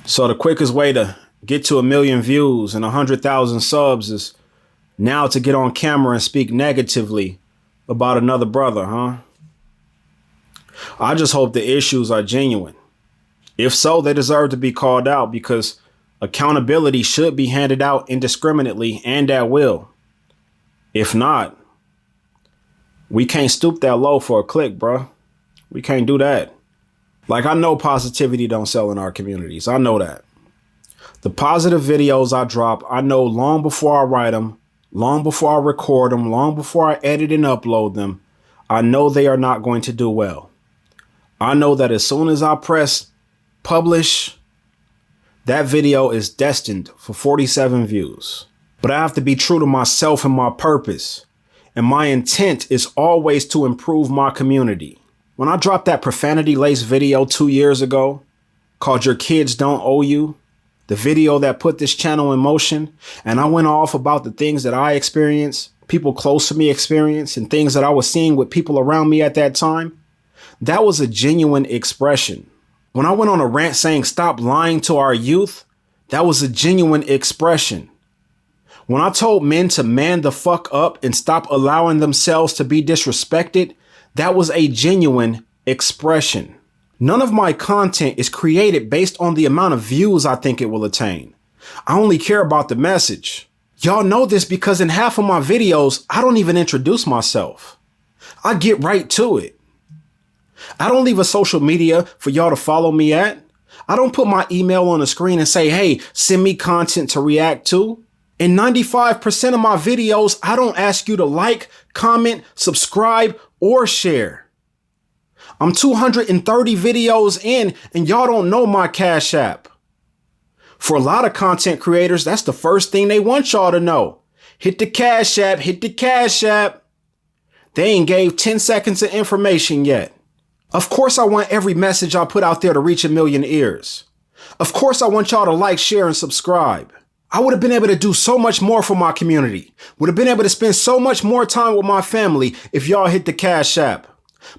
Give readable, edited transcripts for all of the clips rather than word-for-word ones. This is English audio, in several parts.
So the quickest way to get to 1 million views and 100,000 subs is now to get on camera and speak negatively about another brother, huh? I just hope the issues are genuine. If so, they deserve to be called out because accountability should be handed out indiscriminately and at will. If not, we can't stoop that low for a click, bro. We can't do that. Like, I know positivity don't sell in our communities. I know that. The positive videos I drop, I know long before I write them, long before I record them, long before I edit and upload them, I know they are not going to do well. I know that as soon as I press publish, that video is destined for 47 views. But I have to be true to myself and my purpose. And my intent is always to improve my community. When I dropped that profanity-laced video 2 years ago called Your Kids Don't Owe You, the video that put this channel in motion, and I went off about the things that I experienced, people close to me experienced, and things that I was seeing with people around me at that time, that was a genuine expression. When I went on a rant saying stop lying to our youth, that was a genuine expression. When I told men to man the fuck up and stop allowing themselves to be disrespected, that was a genuine expression. None of my content is created based on the amount of views I think it will attain. I only care about the message. Y'all know this because in half of my videos, I don't even introduce myself. I get right to it. I don't leave a social media for y'all to follow me at. I don't put my email on the screen and say, hey, send me content to react to. In 95% of my videos, I don't ask you to like, comment, subscribe, or share. I'm 230 videos in and y'all don't know my Cash App. For a lot of content creators, that's the first thing they want y'all to know. Hit the Cash App, hit the Cash App. They ain't gave 10 seconds of information yet. Of course, I want every message I put out there to reach 1 million ears. Of course, I want y'all to like, share, and subscribe. I would have been able to do so much more for my community. Would have been able to spend so much more time with my family if y'all hit the Cash App.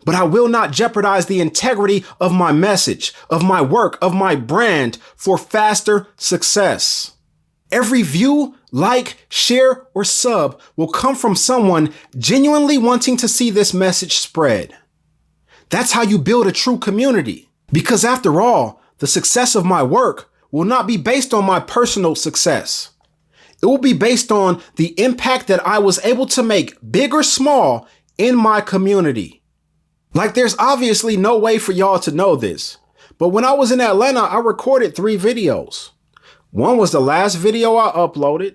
But I will not jeopardize the integrity of my message, of my work, of my brand for faster success. Every view, like, share, or sub will come from someone genuinely wanting to see this message spread. That's how you build a true community. Because after all, the success of my work will not be based on my personal success. It will be based on the impact that I was able to make, big or small, in my community. Like, there's obviously no way for y'all to know this, but when I was in Atlanta, I recorded 3 videos. One was the last video I uploaded.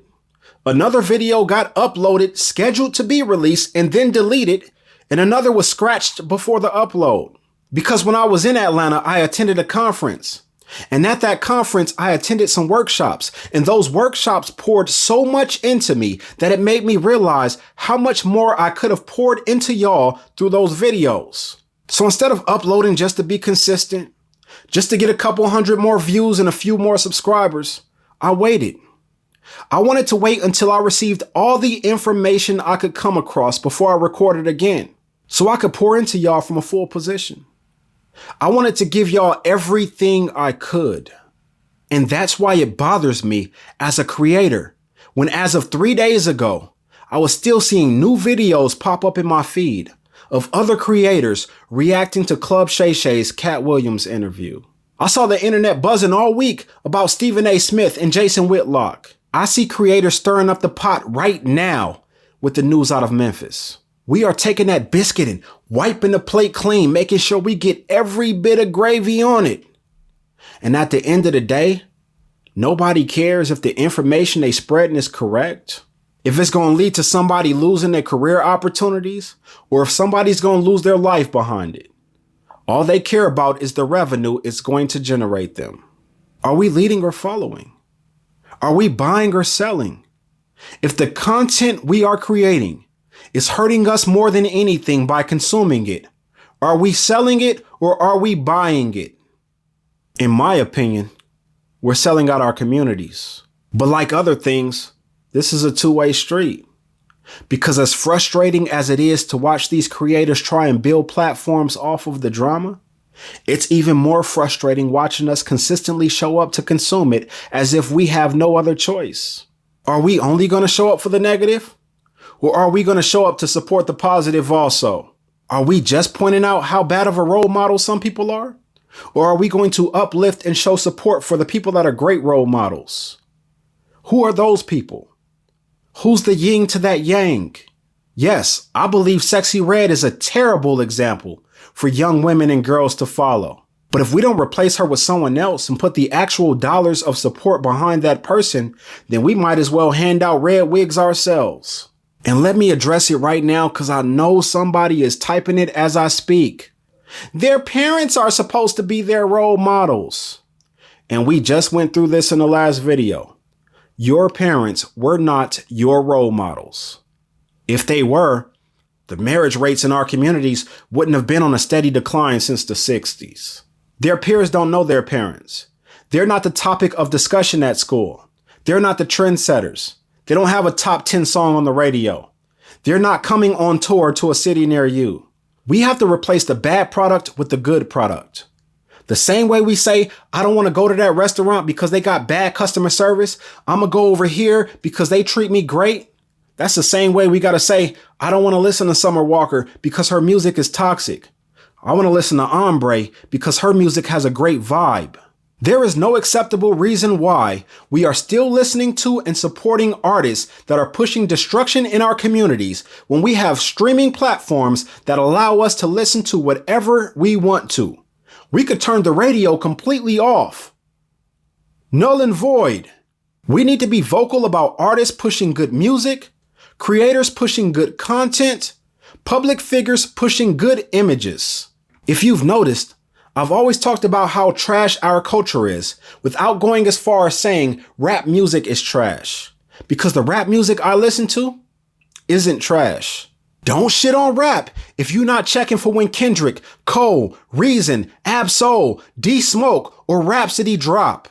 Another video got uploaded, scheduled to be released, and then deleted, and another was scratched before the upload. Because when I was in Atlanta, I attended a conference. And at that conference, I attended some workshops, and those workshops poured so much into me that it made me realize how much more I could have poured into y'all through those videos. So instead of uploading just to be consistent, just to get a couple hundred more views and a few more subscribers, I waited. I wanted to wait until I received all the information I could come across before I recorded again, so I could pour into y'all from a full position. I wanted to give y'all everything I could. And that's why it bothers me as a creator when, as of 3 days ago, I was still seeing new videos pop up in my feed of other creators reacting to Club Shay Shay's Cat Williams interview. I saw the internet buzzing all week about Stephen A. Smith and Jason Whitlock. I see creators stirring up the pot right now with the news out of Memphis. We are taking that biscuit and wiping the plate clean, making sure we get every bit of gravy on it. And at the end of the day, nobody cares if the information they spreading is correct, if it's going to lead to somebody losing their career opportunities, or if somebody's going to lose their life behind it. All they care about is the revenue it's going to generate them. Are we leading or following? Are we buying or selling? If the content we are creating is hurting us more than anything by consuming it, are we selling it or are we buying it? In my opinion, we're selling out our communities. But like other things, this is a two-way street. Because as frustrating as it is to watch these creators try and build platforms off of the drama, It's even more frustrating watching us consistently show up to consume it as if we have no other choice. Are we only going to show up for the negative? Or are we going to show up to support the positive also? Are we just pointing out how bad of a role model some people are? Or are we going to uplift and show support for the people that are great role models? Who are those people? Who's the yin to that yang? Yes, I believe Sexyy Red is a terrible example for young women and girls to follow. But if we don't replace her with someone else and put the actual dollars of support behind that person, then we might as well hand out red wigs ourselves. And let me address it right now because I know somebody is typing it as I speak. Their parents are supposed to be their role models. And we just went through this in the last video. Your parents were not your role models. If they were, the marriage rates in our communities wouldn't have been on a steady decline since the 60s. Their peers don't know their parents. They're not the topic of discussion at school. They're not the trendsetters. They don't have a top 10 song on the radio. They're not coming on tour to a city near you. We have to replace the bad product with the good product. The same way we say, I don't want to go to that restaurant because they got bad customer service. I'm going to go over here because they treat me great. That's the same way we got to say, I don't want to listen to Summer Walker because her music is toxic. I want to listen to Ombre because her music has a great vibe. There is no acceptable reason why we are still listening to and supporting artists that are pushing destruction in our communities when we have streaming platforms that allow us to listen to whatever we want to. We could turn the radio completely off. Null and void. We need to be vocal about artists pushing good music, creators pushing good content, public figures pushing good images. If you've noticed, I've always talked about how trash our culture is without going as far as saying rap music is trash. Because the rap music I listen to isn't trash. Don't shit on rap if you're not checking for when Kendrick, Cole, Reason, Ab-Soul, D-Smoke, or Rhapsody drop.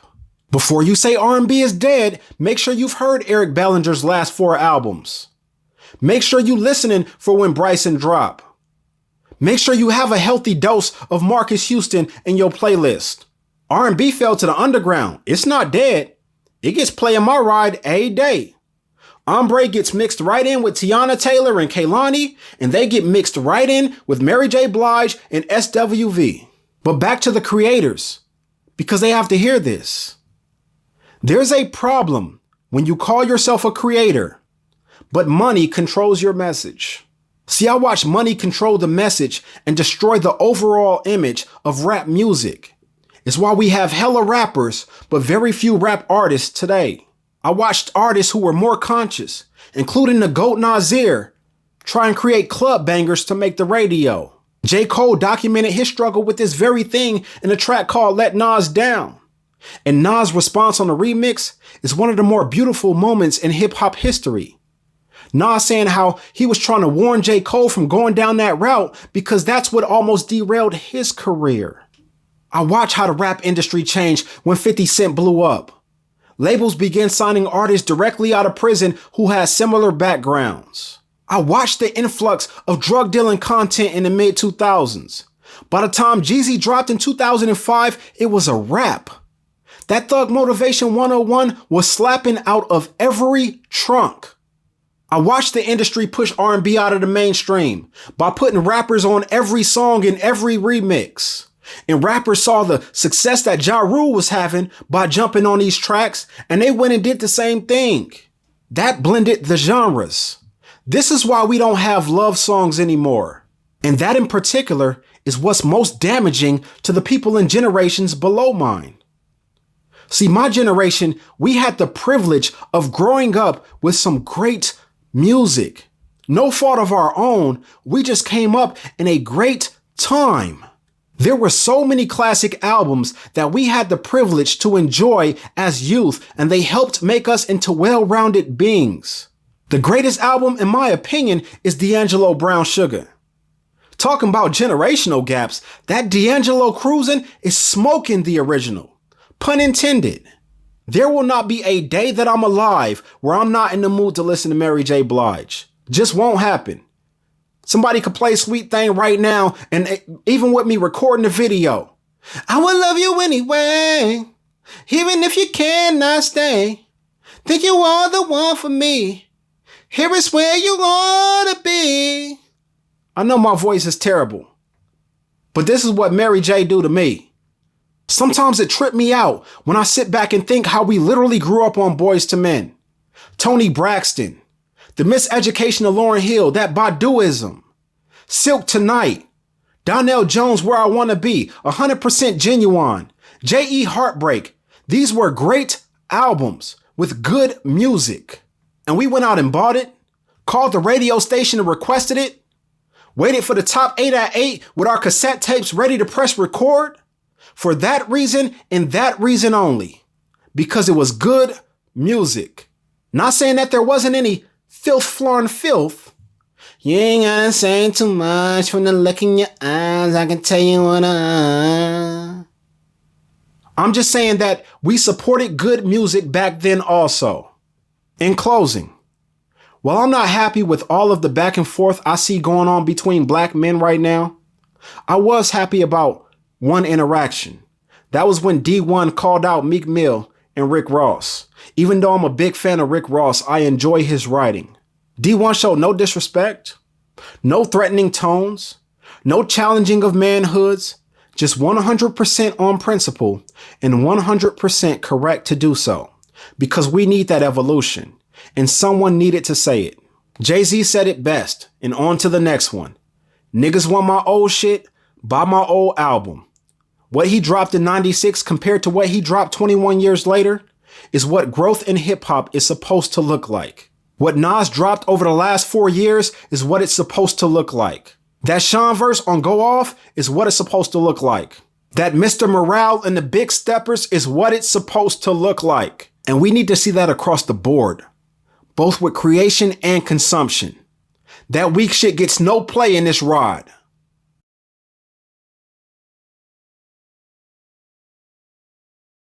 Before you say R&B is dead, make sure you've heard Eric Bellinger's last 4 albums. Make sure you're listening for when Bryson drop. Make sure you have a healthy dose of Marcus Houston in your playlist. R&B fell to the underground. It's not dead. It gets play in my ride a day. Ombre gets mixed right in with Tiana Taylor and Kehlani, and they get mixed right in with Mary J. Blige and SWV. But back to the creators, because they have to hear this. There's a problem when you call yourself a creator, but money controls your message. See, I watch money control the message and destroy the overall image of rap music. It's why we have hella rappers, but very few rap artists today. I watched artists who were more conscious, including the GOAT Nasir, try and create club bangers to make the radio. J. Cole documented his struggle with this very thing in a track called Let Nas Down. And Nas' response on the remix is one of the more beautiful moments in hip hop history. Nas saying how he was trying to warn J. Cole from going down that route because that's what almost derailed his career. I watch how the rap industry changed when 50 Cent blew up. Labels began signing artists directly out of prison who had similar backgrounds. I watched the influx of drug dealing content in the mid 2000s. By the time Jeezy dropped in 2005, it was a wrap. That Thug Motivation 101 was slapping out of every trunk. I watched the industry push R&B out of the mainstream by putting rappers on every song in every remix. And rappers saw the success that Ja Rule was having by jumping on these tracks, and they went and did the same thing. That blended the genres. This is why we don't have love songs anymore. And that in particular is what's most damaging to the people in generations below mine. See, my generation, we had the privilege of growing up with some great music. No fault of our own, we just came up in a great time. There were so many classic albums that we had the privilege to enjoy as youth, and they helped make us into well-rounded beings. The greatest album, in my opinion, is D'Angelo Brown Sugar. Talking about generational gaps, that D'Angelo Cruisin' is smoking the original. Pun intended. There will not be a day that I'm alive where I'm not in the mood to listen to Mary J. Blige. Just won't happen. Somebody could play Sweet Thing right now, and even with me recording the video. I will love you anyway, even if you cannot stay. Think you are the one for me. Here is where you ought to be. I know my voice is terrible, but this is what Mary J. do to me. Sometimes it tripped me out when I sit back and think how we literally grew up on Boyz II Men. Toni Braxton, the miseducation of Lauryn Hill, that Baduizm, Silk Tonight, Donnell Jones, Where I Wanna Be, 100% Genuine, J.E. Heartbreak. These were great albums with good music. And we went out and bought it, called the radio station and requested it, waited for the top 8 at 8 with our cassette tapes ready to press record. For that reason and that reason only. Because it was good music. Not saying that there wasn't any filth flooring filth. You ain't gotta say too much from the look in your eyes. I can tell you what I'm just saying that we supported good music back then also. In closing, while I'm not happy with all of the back and forth I see going on between black men right now, I was happy about one interaction. That was when D1 called out Meek Mill and Rick Ross. Even though I'm a big fan of Rick Ross, I enjoy his writing. D1 showed no disrespect, no threatening tones, no challenging of manhoods, just 100% on principle and 100% correct to do so. Because we need that evolution, and someone needed to say it. Jay-Z said it best, and on to the next one. Niggas want my old shit, buy my old album. What he dropped in 96 compared to what he dropped 21 years later is what growth in hip hop is supposed to look like. What Nas dropped over the last 4 years is what it's supposed to look like. That Sean verse on Go Off is what it's supposed to look like. That Mr. Morale and the Big Steppers is what it's supposed to look like. And we need to see that across the board, both with creation and consumption. That weak shit gets no play in this ride.